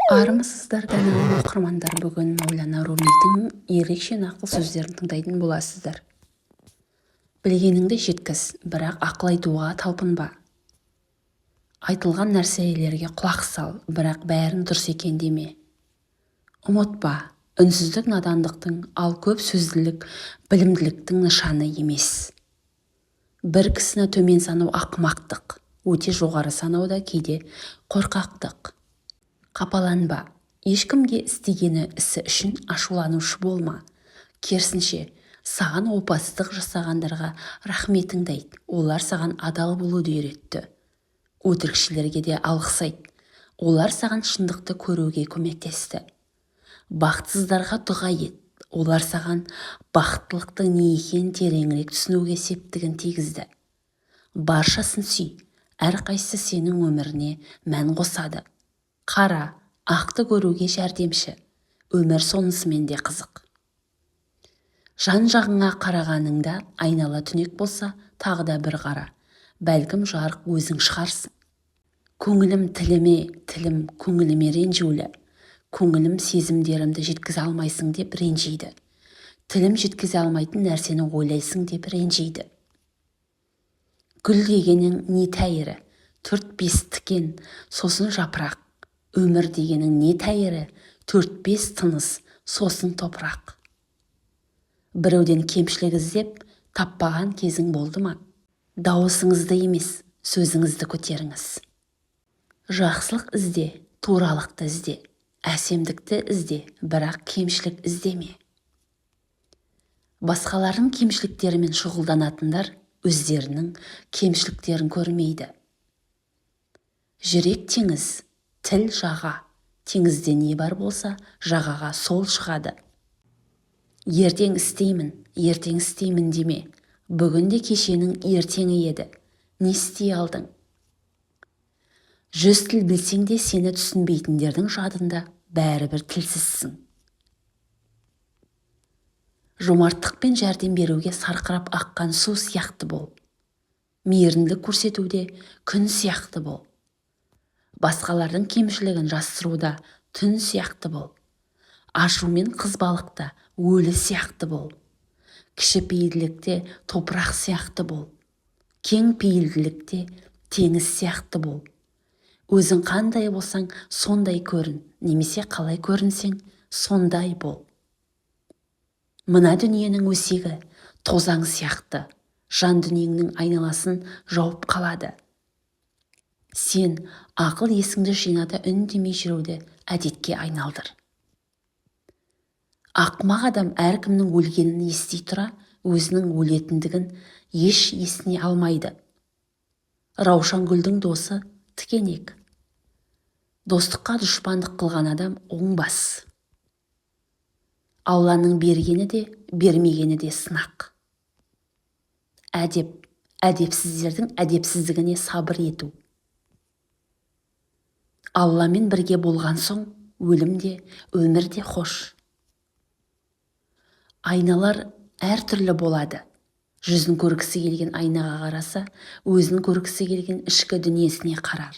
Армысыздар даналы оқырмандар, бүгін Маулана Румидің ерекше нақыл сөздерін тыңдайтын боласыздар. Білгеніңді жеткіз, бірақ ақыл айтуға талпынба. Айтылған нәрселерге құлақ сал, бірақ бәрін дұрыс екен деме. Ұмытпа, үнсіздік надандықтың, ал көп сөзділік білімділіктің нышаны емес. Бір кісіні төмен санау ақымақтық, өте жоғары санау да кейде қорқақтық. Қапаланба, ешкімге істегені ісі үшін ашуланушы болма. Керісінше, саған опасыздық жасағандарға рахметіңді айт, олар саған адал болуды үйретті. Өтірікшілерге де алғыс айт, олар саған шындықты көруге көмектесті. Бақытсыздарға дұға ет, олар саған бақыттылықтың не екенін тереңірек түсінуге септігін тигізді. Баршасын сүй, әрқайсысы сенің өміріне мән қосады. Қара, ақты көруге жәрдемші, өмір сонысымен де қызық. Жан-жағыңа қарағаныңда айнала түнек болса, тағы да бір қара, бәлкім жарық өзің шығарсың. Көңілім тіліме, тілім көңіліме ренжулі, көңілім сезімдерімді жеткізе алмайсың деп ренжиді. Тілім жеткізе алмайтын нәрсені ойлайсың деп ренжиді. Гүл дегенің не тәйірі, 4-5 тікен, сосын жапырақ. Өмір дегенің не тәйірі, 4-5 тыныс, сосын топырақ. Біреуден кемшілік іздеп, таппаған кезің болды ма? Дауысыңызды емес, сөзіңізді көтеріңіз. Жақсылық ізде, туралықты ізде, әсемдікті ізде, бірақ кемшілік іздеме. Басқалардың кемшіліктерімен шұғылданатындар өздерінің кемшіліктерін көрмейді. Жүрек теңіз, тіл жаға, теңізде не бар болса, жағаға сол шығады. Ертең істеймін деме, бүгінде кешенің ертеңі еді, не істей алдың? 100 тіл білсең де сені түсінбейтіндердің жадында бәрібір тілсізсің. Жомарттықпен жәрдем беруге сарқырап аққан су сияқты бол. Мейірімділік көрсетуде күн сияқты бол. Басқалардың кемшілігін жасыруда түн сияқты бол. Ашумен қызбалықта өлі сияқты бол. Кішіпейілділікте топырақ сияқты бол. Кең пейілділікте теңіз сияқты бол. Өзің қандай болсаң, сондай көрін, немесе қалай көрінсең, сондай бол. Мына дүниенің өсегі тозаң сияқты, жан дүниеңнің айналасын жауып қалады. Сен ақыл есіңді жинада үндемей жүруді әдетке айналдыр. Ақымақ адам әркімнің өлгенін ести тұра, өзінің өлетіндігін еш есіне алмайды. Раушан гүлдің досы тікенек. Достыққа дұшпандық қылған адам оңбас. Алланың бергені де, бермегені де сынақ. Әдепсіздердің әдепсіздігіне сабыр ету. Алламен бірге болған соң, өлім де, өмір де хош. Айналар әртүрлі болады. Жүзін көргісі келген айнаға қараса, өзін көргісі келген ішкі дүниесіне қарар.